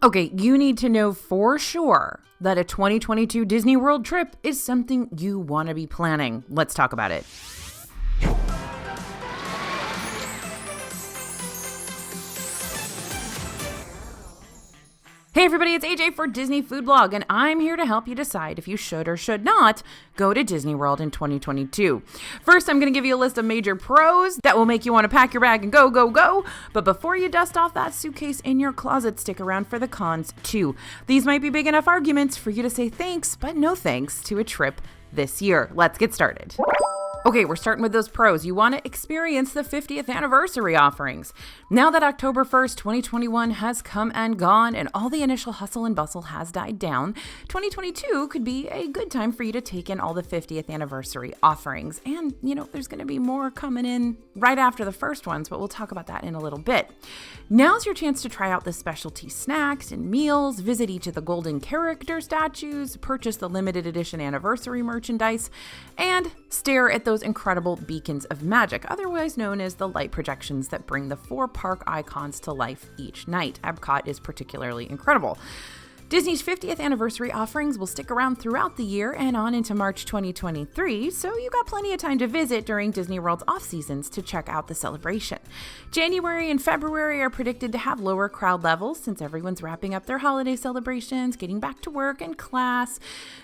Okay, you need to know for sure that a 2022 Disney World trip is something you want to be planning. Let's talk about it. Hey everybody, it's AJ for Disney Food Blog, and I'm here to help you decide if you should or should not go to Disney World in 2022. First, I'm going to give you a list of major pros that will make you want to pack your bag and go, go, go. But before you dust off that suitcase in your closet, stick around for the cons too. These might be big enough arguments for you to say thanks, but no thanks to a trip this year. Let's get started. Okay, we're starting with those pros. You want to experience the 50th anniversary offerings. Now that October 1st, 2021 has come and gone and all the initial hustle and bustle has died down, 2022 could be a good time for you to take in all the 50th anniversary offerings. And, there's going to be more coming in right after the first ones, but we'll talk about that in a little bit. Now's your chance to try out the specialty snacks and meals, visit each of the golden character statues, purchase the limited edition anniversary merchandise, and stare at those incredible beacons of magic, otherwise known as the light projections that bring the 4 park icons to life each night. Epcot is particularly incredible. Disney's 50th anniversary offerings will stick around throughout the year and on into March 2023, so you got plenty of time to visit during Disney World's off-seasons to check out the celebration. January and February are predicted to have lower crowd levels since everyone's wrapping up their holiday celebrations, getting back to work and class.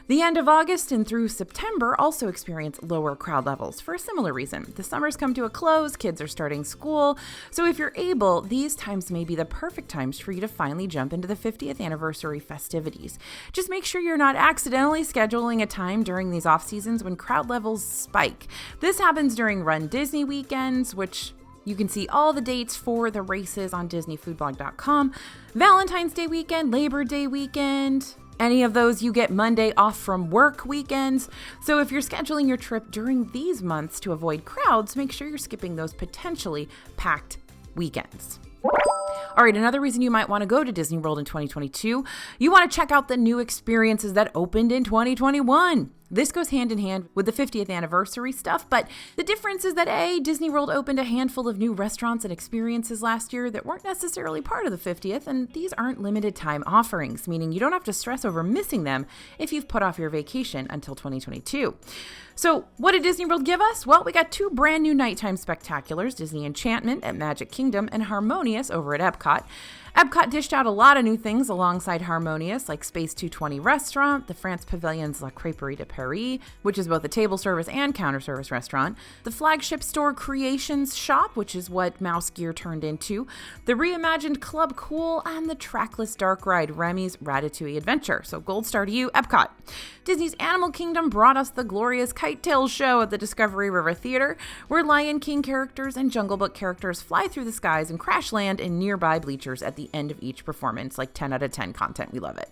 The end of August and through September also experience lower crowd levels for a similar reason. The summers come to a close, kids are starting school, so if you're able, these times may be the perfect times for you to finally jump into the 50th anniversary festivities. Just make sure you're not accidentally scheduling a time during these off seasons when crowd levels spike. This happens during Run Disney weekends, which you can see all the dates for the races on DisneyFoodBlog.com. Valentine's Day weekend, Labor Day weekend. Any of those you get Monday off from work weekends. So if you're scheduling your trip during these months to avoid crowds, make sure you're skipping those potentially packed weekends. All right, another reason you might want to go to Disney World in 2022, you want to check out the new experiences that opened in 2021. This goes hand in hand with the 50th anniversary stuff, but the difference is that Disney World opened a handful of new restaurants and experiences last year that weren't necessarily part of the 50th, and these aren't limited time offerings, meaning you don't have to stress over missing them if you've put off your vacation until 2022. So what did Disney World give us? Well, we got 2 brand new nighttime spectaculars, Disney Enchantment at Magic Kingdom and Harmonious over at Epcot. Epcot dished out a lot of new things alongside Harmonious, like Space 220 Restaurant, the France Pavilion's La Crêperie de Paris, which is both a table service and counter service restaurant, the flagship store Creations Shop, which is what Mouse Gear turned into, the reimagined Club Cool, and the trackless dark ride Remy's Ratatouille Adventure. So gold star to you, Epcot. Disney's Animal Kingdom brought us the glorious Kite Tail show at the Discovery River Theater, where Lion King characters and Jungle Book characters fly through the skies and crash land in nearby bleachers at the end of each performance, like 10 out of 10 content. We love it.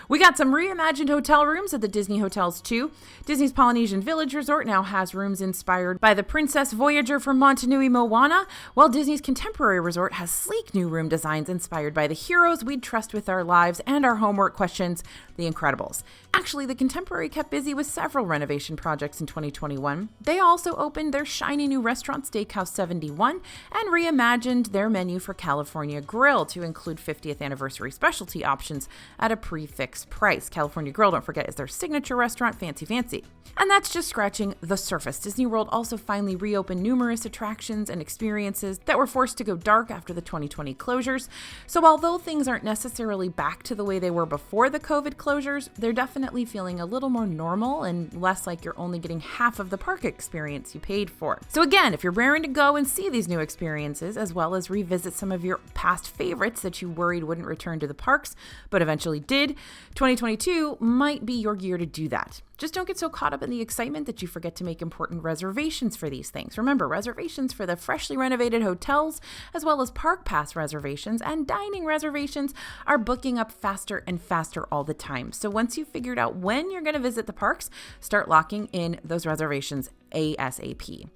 We got some reimagined hotel rooms at the Disney hotels too. Disney's Polynesian Village Resort now has rooms inspired by the Princess Voyager from Motunui Moana, while Disney's Contemporary Resort has sleek new room designs inspired by the heroes we'd trust with our lives and our homework questions, The Incredibles. Actually, the Contemporary kept busy with several renovation projects in 2021. They also opened their shiny new restaurant, Steakhouse 71, and reimagined their menu for California Grill to include 50th anniversary specialty options at a prefix price. California Grill, don't forget, is their signature restaurant, Fancy. And that's just scratching the surface. Disney World also finally reopened numerous attractions and experiences that were forced to go dark after the 2020 closures. So although things aren't necessarily back to the way they were before the COVID closures, they're definitely feeling a little more normal and less like you're only getting half of the park experience you paid for. So again, if you're raring to go and see these new experiences, as well as revisit some of your past favorites that you worried wouldn't return to the parks, but eventually did, 2022 might be your year to do that. Just don't get so caught up in the excitement that you forget to make important reservations for these things. Remember, reservations for the freshly renovated hotels, as well as park pass reservations and dining reservations, are booking up faster and faster all the time. So once you've figured out when you're going to visit the parks, start locking in those reservations ASAP.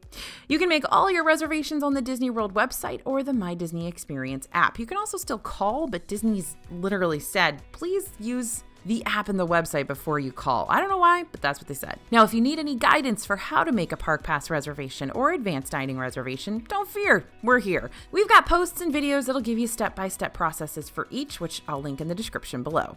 You can make all your reservations on the Disney World website or the My Disney Experience app. You can also still call, but Disney's literally said, please use the app and the website before you call. I don't know why, but that's what they said. Now, if you need any guidance for how to make a park pass reservation or advanced dining reservation, don't fear, we're here. We've got posts and videos that'll give you step-by-step processes for each, which I'll link in the description below.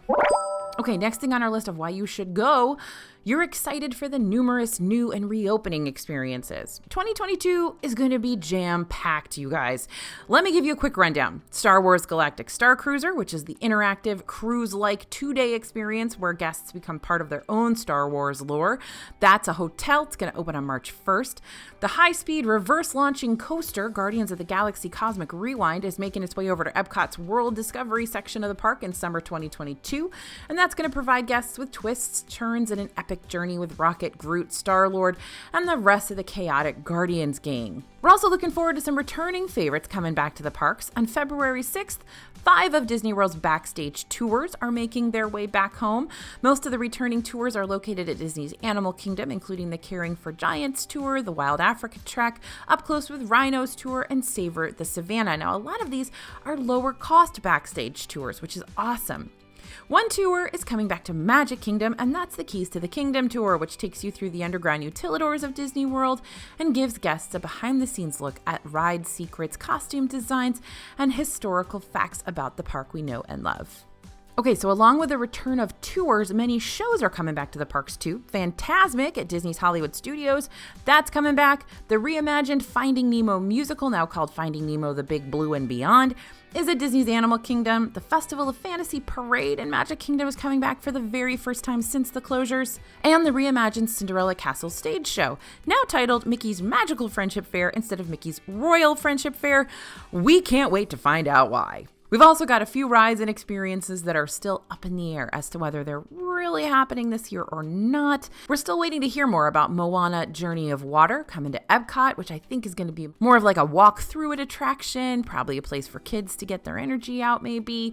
Okay, next thing on our list of why you should go, you're excited for the numerous new and reopening experiences. 2022 is going to be jam-packed, you guys. Let me give you a quick rundown. Star Wars Galactic Star Cruiser, which is the interactive cruise-like 2-day experience where guests become part of their own Star Wars lore. That's a hotel. It's going to open on March 1st. The high-speed reverse-launching coaster, Guardians of the Galaxy Cosmic Rewind, is making its way over to Epcot's World Discovery section of the park in summer 2022, and that's going to provide guests with twists, turns, and an epic journey with Rocket, Groot, Star-Lord, and the rest of the chaotic Guardians gang. We're also looking forward to some returning favorites coming back to the parks. On February 6th, 5 of Disney World's backstage tours are making their way back home. Most of the returning tours are located at Disney's Animal Kingdom, including the Caring for Giants tour, the Wild Africa Trek, Up Close with Rhinos tour, and Savor the Savannah. Now, a lot of these are lower cost backstage tours, which is awesome. One tour is coming back to Magic Kingdom, and that's the Keys to the Kingdom tour, which takes you through the underground utilidors of Disney World and gives guests a behind-the-scenes look at ride secrets, costume designs, and historical facts about the park we know and love. Okay, so along with the return of tours, many shows are coming back to the parks too. Fantasmic at Disney's Hollywood Studios, that's coming back. The reimagined Finding Nemo musical, now called Finding Nemo: The Big Blue and Beyond, is at Disney's Animal Kingdom. The Festival of Fantasy Parade in Magic Kingdom is coming back for the very first time since the closures. And the reimagined Cinderella Castle stage show, now titled Mickey's Magical Friendship Fair instead of Mickey's Royal Friendship Fair. We can't wait to find out why. We've also got a few rides and experiences that are still up in the air as to whether they're really happening this year or not. We're still waiting to hear more about Moana Journey of Water coming to Epcot, which I think is going to be more of like a walk through it attraction, probably a place for kids to get their energy out maybe.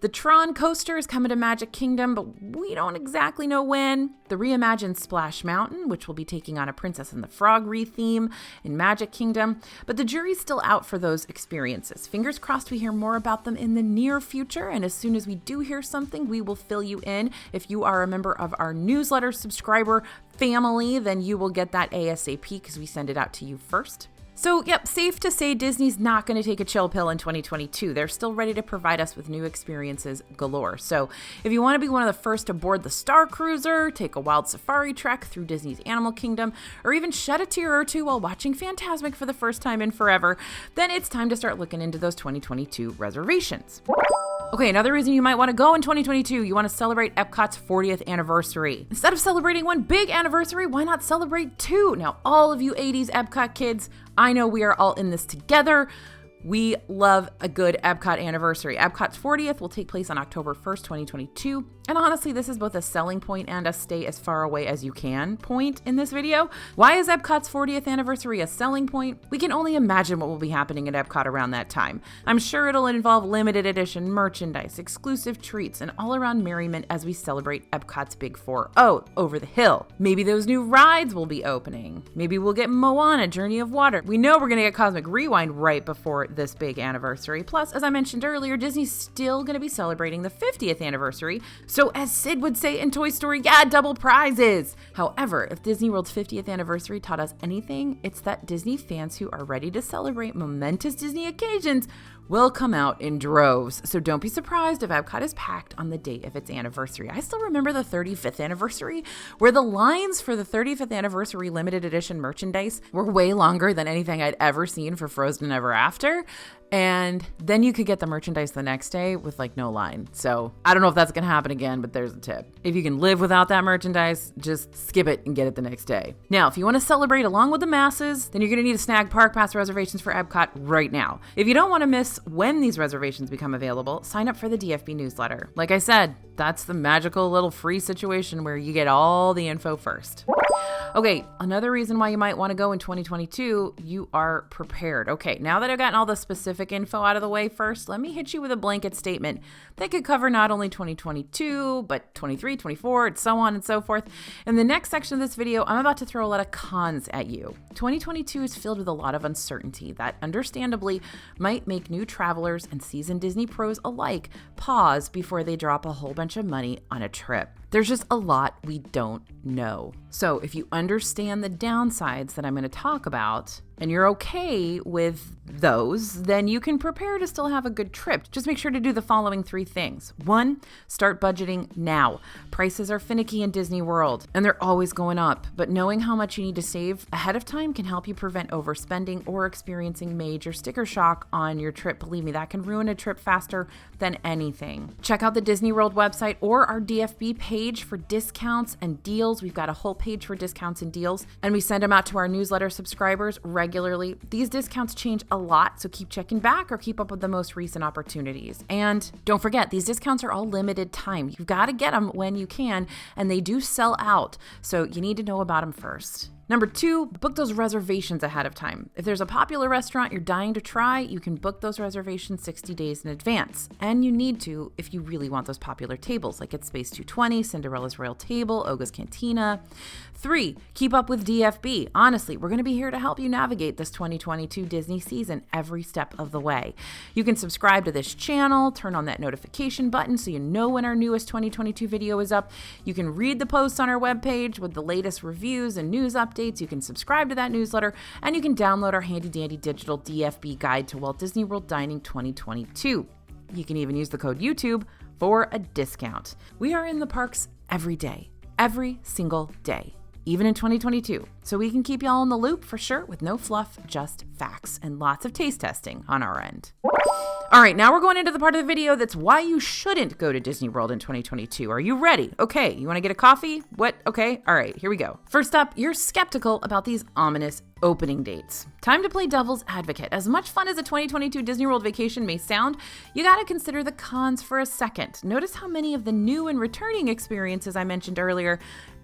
The Tron coaster is coming to Magic Kingdom, but we don't exactly know when. The reimagined Splash Mountain, which will be taking on a Princess and the Frog theme in Magic Kingdom, but the jury's still out for those experiences. Fingers crossed we hear more about them in the near future, and as soon as we do hear something, we will fill you in. If you are a member of our newsletter subscriber family, then you will get that ASAP because we send it out to you first. So, yep, safe to say Disney's not going to take a chill pill in 2022. They're still ready to provide us with new experiences galore. So, if you want to be one of the first to board the Star Cruiser, take a wild safari trek through Disney's Animal Kingdom, or even shed a tear or two while watching Fantasmic for the first time in forever, then it's time to start looking into those 2022 reservations. Okay, another reason you might want to go in 2022, you want to celebrate Epcot's 40th anniversary. Instead of celebrating one big anniversary, why not celebrate two? Now, all of you 80s Epcot kids, I know we are all in this together. We love a good Epcot anniversary. Epcot's 40th will take place on October 1st, 2022. And honestly, this is both a selling point and a stay as far away as you can point in this video. Why is Epcot's 40th anniversary a selling point? We can only imagine what will be happening at Epcot around that time. I'm sure it'll involve limited edition merchandise, exclusive treats, and all-around merriment as we celebrate Epcot's Big 4-0 over the hill. Maybe those new rides will be opening. Maybe we'll get Moana Journey of Water. We know we're going to get Cosmic Rewind right before this big anniversary. Plus, as I mentioned earlier, Disney's still going to be celebrating the 50th anniversary. So as Sid would say in Toy Story, yeah, double prizes. However, if Disney World's 50th anniversary taught us anything, it's that Disney fans who are ready to celebrate momentous Disney occasions will come out in droves. So don't be surprised if Epcot is packed on the date of its anniversary. I still remember the 35th anniversary, where the lines for the 35th anniversary limited edition merchandise were way longer than anything I'd ever seen for Frozen Ever After. And then you could get the merchandise the next day with like no line. So I don't know if that's going to happen again, but there's a tip. If you can live without that merchandise, just skip it and get it the next day. Now, if you want to celebrate along with the masses, then you're going to need to snag Park Pass reservations for Epcot right now. If you don't want to miss when these reservations become available, sign up for the DFB newsletter. Like I said, that's the magical little free situation where you get all the info first. Okay, another reason why you might want to go in 2022, you are prepared. Okay, now that I've gotten all the specific info out of the way first, let me hit you with a blanket statement that could cover not only 2022, but 23, 24, and so on and so forth. In the next section of this video, I'm about to throw a lot of cons at you. 2022 is filled with a lot of uncertainty that understandably might make new travelers and seasoned Disney pros alike pause before they drop a whole bunch of money on a trip. There's just a lot we don't know. So if you understand the downsides that I'm going to talk about, and you're okay with those, then you can prepare to still have a good trip. Just make sure to do the following 3 things. 1, start budgeting now. Prices are finicky in Disney World, and they're always going up. But knowing how much you need to save ahead of time can help you prevent overspending or experiencing major sticker shock on your trip. Believe me, that can ruin a trip faster than anything. Check out the Disney World website or our DFB page for discounts and deals. We've got a whole page for discounts and deals, and we send them out to our newsletter subscribers regularly. These discounts change a lot, so keep checking back or keep up with the most recent opportunities. And don't forget, these discounts are all limited time. You've got to get them when you can, and they do sell out, so you need to know about them first. Number 2, book those reservations ahead of time. If there's a popular restaurant you're dying to try, you can book those reservations 60 days in advance. And you need to if you really want those popular tables, like at Space 220, Cinderella's Royal Table, Oga's Cantina. 3, keep up with DFB. Honestly, we're going to be here to help you navigate this 2022 Disney season every step of the way. You can subscribe to this channel, turn on that notification button so you know when our newest 2022 video is up. You can read the posts on our webpage with the latest reviews and news updates. You can subscribe to that newsletter, and you can download our handy dandy digital DFB guide to Walt Disney World Dining 2022. You can even use the code YouTube for a discount. We are in the parks every day, every single day, even in 2022. So we can keep y'all in the loop for sure with no fluff, just facts and lots of taste testing on our end. All right, now we're going into the part of the video that's why you shouldn't go to Disney World in 2022. Are you ready? Okay, you want to get a coffee? What? Okay, all right, here we go. First up, you're skeptical about these ominous opening dates. Time to play devil's advocate. As much fun as a 2022 Disney World vacation may sound, you gotta consider the cons for a second. Notice how many of the new and returning experiences I mentioned earlier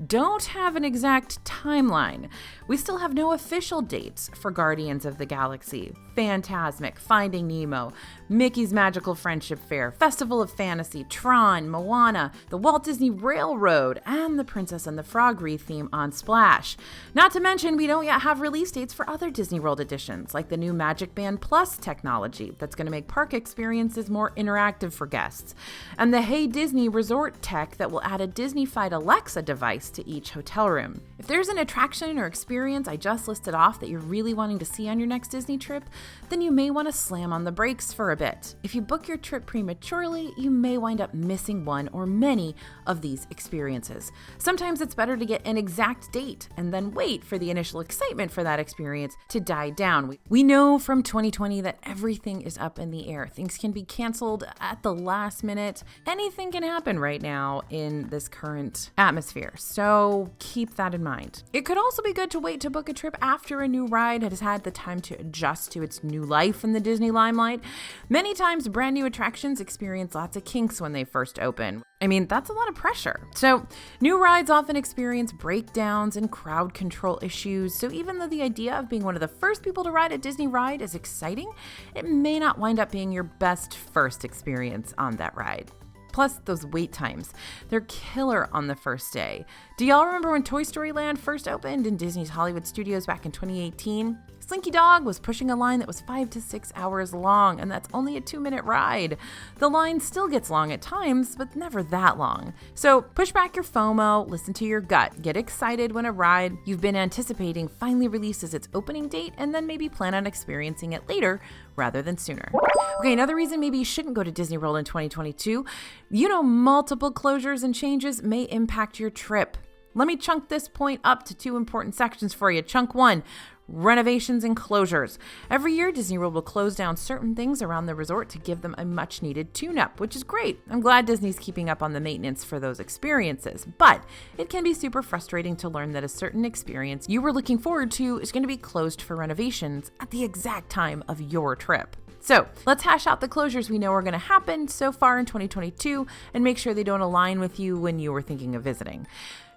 don't have an exact timeline. We still have no official dates for Guardians of the Galaxy, Fantasmic, Finding Nemo, Mickey's Magical Friendship Fair, Festival of Fantasy, Tron, Moana, the Walt Disney Railroad, and the Princess and the Frog theme on Splash. Not to mention, we don't yet have release dates for other Disney World editions, like the new Magic Band Plus technology that's going to make park experiences more interactive for guests, and the Hey Disney Resort tech that will add a Disney-fied Alexa device to each hotel room. If there's an attraction or experience I just listed off that you're really wanting to see on your next Disney trip, then you may want to slam on the brakes for a bit. If you book your trip prematurely, you may wind up missing one or many of these experiences. Sometimes it's better to get an exact date and then wait for the initial excitement for that experience to die down. We know from 2020 that everything is up in the air. Things can be canceled at the last minute. Anything can happen right now in this current atmosphere, so keep that in mind. It could also be good to wait to book a trip after a new ride has had the time to adjust to its new life in the Disney limelight. Many times, brand new attractions experience lots of kinks when they first open. I mean, that's a lot of pressure. So, new rides often experience breakdowns and crowd control issues. So even though the idea of being one of the first people to ride a Disney ride is exciting, it may not wind up being your best first experience on that ride. Plus, those wait times. They're killer on the first day. Do y'all remember when Toy Story Land first opened in Disney's Hollywood Studios back in 2018? Slinky Dog was pushing a line that was 5 to 6 hours long, and that's only a 2-minute ride. The line still gets long at times, but never that long. So push back your FOMO, listen to your gut, get excited when a ride you've been anticipating finally releases its opening date, and then maybe plan on experiencing it later rather than sooner. Okay, another reason maybe you shouldn't go to Disney World in 2022, multiple closures and changes may impact your trip. Let me chunk this point up to 2 important sections for you. Chunk 1, renovations and closures. Every year, Disney World will close down certain things around the resort to give them a much needed tune-up, which is great. I'm glad Disney's keeping up on the maintenance for those experiences, but it can be super frustrating to learn that a certain experience you were looking forward to is going to be closed for renovations at the exact time of your trip. So let's hash out the closures we know are going to happen so far in 2022 and make sure they don't align with you when you were thinking of visiting.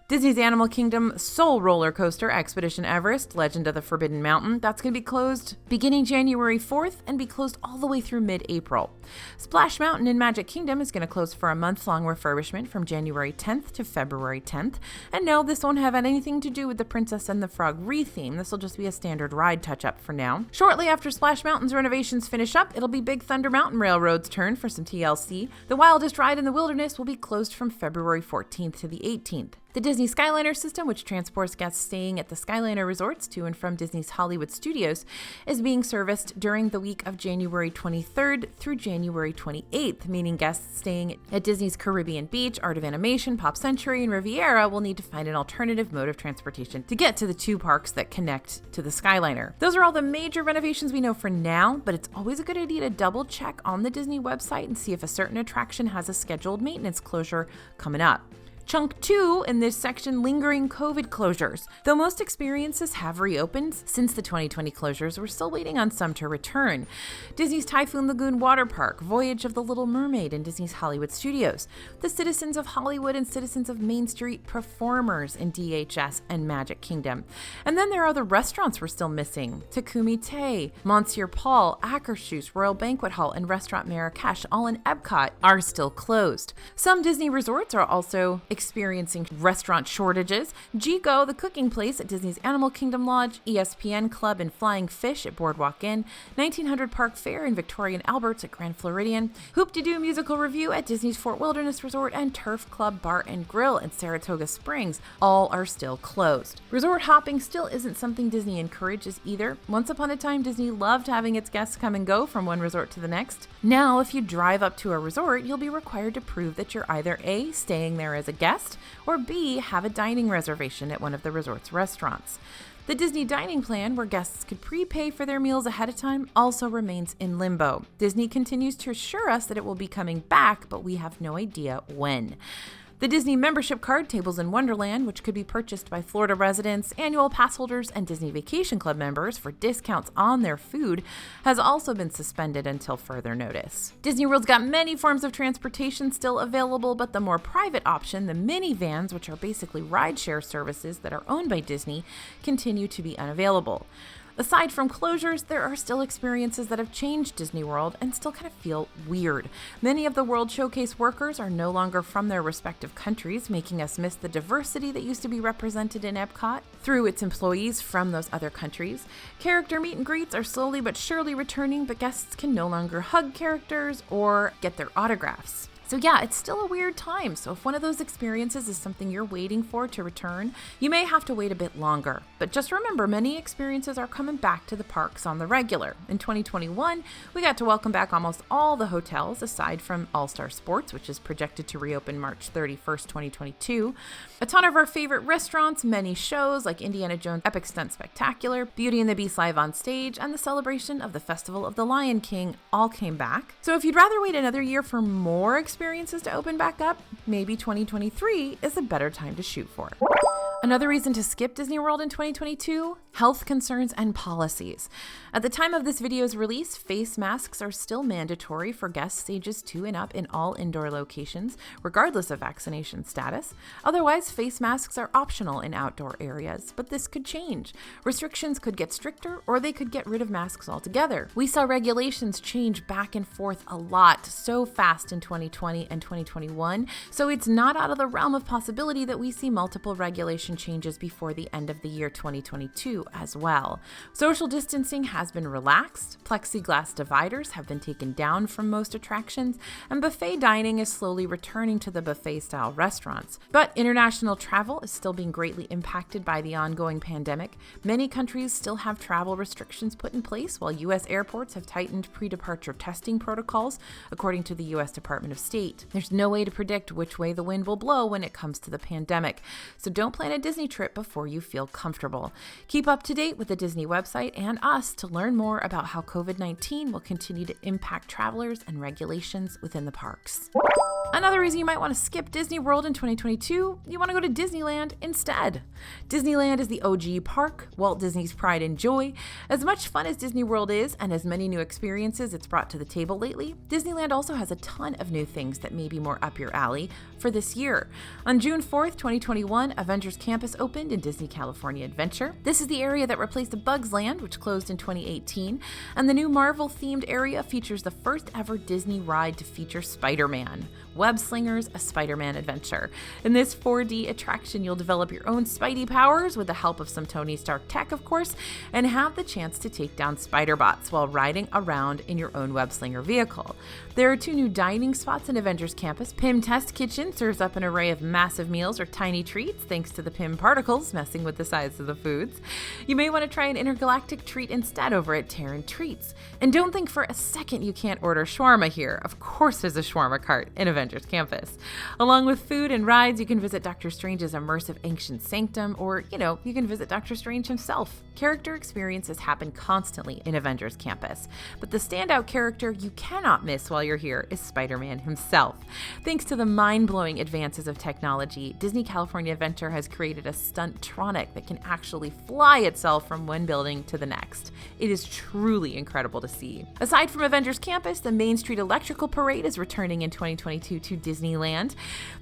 Disney's Animal Kingdom Soul Roller Coaster, Expedition Everest, Legend of the Forbidden Mountain, that's going to be closed beginning January 4th and be closed all the way through mid-April. Splash Mountain in Magic Kingdom is going to close for a month-long refurbishment from January 10th to February 10th. And no, this won't have anything to do with the Princess and the Frog re-theme. This will just be a standard ride touch-up for now. Shortly after Splash Mountain's renovations finish up, it'll be Big Thunder Mountain Railroad's turn for some TLC. The wildest ride in the wilderness will be closed from February 14th to the 18th. The Disney Skyliner system, which transports guests staying at the Skyliner resorts to and from Disney's Hollywood Studios, is being serviced during the week of January 23rd through January 28th, meaning guests staying at Disney's Caribbean Beach, Art of Animation, Pop Century, and Riviera will need to find an alternative mode of transportation to get to the two parks that connect to the Skyliner. Those are all the major renovations we know for now, but it's always a good idea to double check on the Disney website and see if a certain attraction has a scheduled maintenance closure coming up. Chunk 2 in this section, lingering COVID closures. Though most experiences have reopened since the 2020 closures, we're still waiting on some to return. Disney's Typhoon Lagoon Water Park, Voyage of the Little Mermaid in Disney's Hollywood Studios, the Citizens of Hollywood and Citizens of Main Street performers in DHS and Magic Kingdom. And then there are the restaurants we're still missing. Takumi Tay, Monsieur Paul, Akershus, Royal Banquet Hall, and Restaurant Marrakesh, all in Epcot, are still closed. Some Disney resorts are also experiencing restaurant shortages. Jigo, the cooking place at Disney's Animal Kingdom Lodge, ESPN Club and Flying Fish at Boardwalk Inn, 1900 Park Fair in Victoria and Albert's at Grand Floridian, Hoop-de-Doo Musical Review at Disney's Fort Wilderness Resort, and Turf Club Bar and Grill in Saratoga Springs all are still closed. Resort hopping still isn't something Disney encourages either. Once upon a time, Disney loved having its guests come and go from one resort to the next. Now, if you drive up to a resort, you'll be required to prove that you're either A, staying there as a guest, or B, have a dining reservation at one of the resort's restaurants. The Disney dining plan, where guests could prepay for their meals ahead of time, also remains in limbo. Disney continues to assure us that it will be coming back, but we have no idea when. The Disney membership card, Tables in Wonderland, which could be purchased by Florida residents, annual pass holders, and Disney Vacation Club members for discounts on their food, has also been suspended until further notice. Disney World's got many forms of transportation still available, but the more private option, the minivans, which are basically rideshare services that are owned by Disney, continue to be unavailable. Aside from closures, there are still experiences that have changed Disney World and still kind of feel weird. Many of the World Showcase workers are no longer from their respective countries, making us miss the diversity that used to be represented in Epcot through its employees from those other countries. Character meet and greets are slowly but surely returning, but guests can no longer hug characters or get their autographs. So yeah, it's still a weird time. So if one of those experiences is something you're waiting for to return, you may have to wait a bit longer. But just remember, many experiences are coming back to the parks on the regular. In 2021, we got to welcome back almost all the hotels, aside from All-Star Sports, which is projected to reopen March 31st, 2022. A ton of our favorite restaurants, many shows like Indiana Jones Epic Stunt Spectacular, Beauty and the Beast Live on Stage, and the celebration of the Festival of the Lion King all came back. So if you'd rather wait another year for more experiences to open back up, maybe 2023 is a better time to shoot for. Another reason to skip Disney World in 2022, health concerns and policies. At the time of this video's release, face masks are still mandatory for guests ages 2 and up in all indoor locations, regardless of vaccination status. Otherwise, face masks are optional in outdoor areas, but this could change. Restrictions could get stricter, or they could get rid of masks altogether. We saw regulations change back and forth a lot so fast in 2020 and 2021, so it's not out of the realm of possibility that we see multiple regulation changes before the end of the year 2022 as well. Social distancing has been relaxed, plexiglass dividers have been taken down from most attractions, and buffet dining is slowly returning to the buffet-style restaurants. But international travel is still being greatly impacted by the ongoing pandemic. Many countries still have travel restrictions put in place, while U.S. airports have tightened pre-departure testing protocols, according to the U.S. Department of State. There's no way to predict which way the wind will blow when it comes to the pandemic, so don't plan a Disney trip before you feel comfortable. Keep up to date with the Disney website and us to learn more about how COVID-19 will continue to impact travelers and regulations within the parks. Another reason you might want to skip Disney World in 2022, you want to go to Disneyland instead. Disneyland is the OG park, Walt Disney's pride and joy. As much fun as Disney World is, and as many new experiences it's brought to the table lately, Disneyland also has a ton of new things that may be more up your alley for this year. On June 4th, 2021, Avengers Campus opened in Disney California Adventure. This is the area that replaced the Bugs Land, which closed in 2018, and the new Marvel-themed area features the first ever Disney ride to feature Spider-Man. Web Slingers, a Spider-Man adventure. In this 4D attraction, you'll develop your own Spidey powers with the help of some Tony Stark tech, of course, and have the chance to take down Spider-Bots while riding around in your own Web Slinger vehicle. There are 2 new dining spots in Avengers Campus. Pym Test Kitchen serves up an array of massive meals or tiny treats thanks to the Pym particles messing with the size of the foods. You may want to try an intergalactic treat instead over at Terran Treats. And don't think for a second you can't order shawarma here. Of course there's a shawarma cart in Avengers Campus. Along with food and rides, you can visit Doctor Strange's immersive ancient sanctum, or, you can visit Doctor Strange himself. Character experiences happen constantly in Avengers Campus, but the standout character you cannot miss while you're here is Spider-Man himself. Thanks to the mind-blowing advances of technology, Disney California Adventure has created a stuntronic that can actually fly itself from one building to the next. It is truly incredible to see. Aside from Avengers Campus, the Main Street Electrical Parade is returning in 2022 to Disneyland.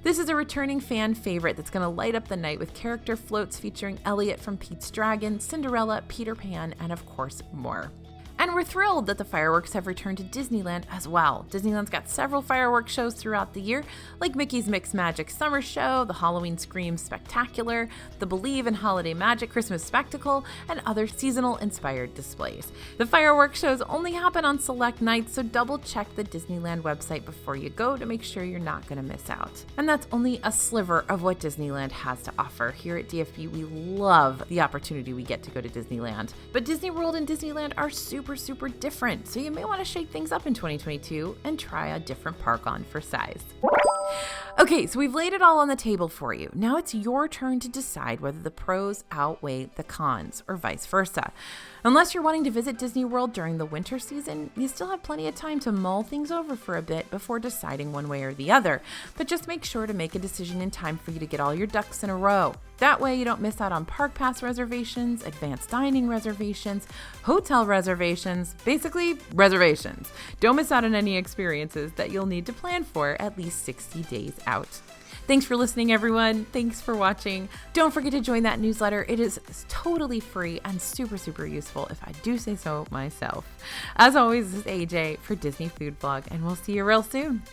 This is a returning fan favorite that's going to light up the night with character floats featuring Elliot from Pete's Dragon, Cinderella, Peter Pan, and of course more. And we're thrilled that the fireworks have returned to Disneyland as well. Disneyland's got several fireworks shows throughout the year, like Mickey's Mix Magic Summer Show, the Halloween Scream Spectacular, the Believe in Holiday Magic Christmas Spectacle, and other seasonal-inspired displays. The fireworks shows only happen on select nights, so double-check the Disneyland website before you go to make sure you're not going to miss out. And that's only a sliver of what Disneyland has to offer. Here at DFB, we love the opportunity we get to go to Disneyland. But Disney World and Disneyland are super different, so you may want to shake things up in 2022 and try a different park on for size. Okay, so we've laid it all on the table for you. Now it's your turn to decide whether the pros outweigh the cons or vice versa. Unless you're wanting to visit Disney World during the winter season, you still have plenty of time to mull things over for a bit before deciding one way or the other. But just make sure to make a decision in time for you to get all your ducks in a row. That way you don't miss out on park pass reservations, advanced dining reservations, hotel reservations, basically reservations. Don't miss out on any experiences that you'll need to plan for at least 60 days out. Thanks for listening, everyone. Thanks for watching. Don't forget to join that newsletter. It is totally free and super useful, if I do say so myself. As always, this is AJ for Disney Food Blog, and we'll see you real soon.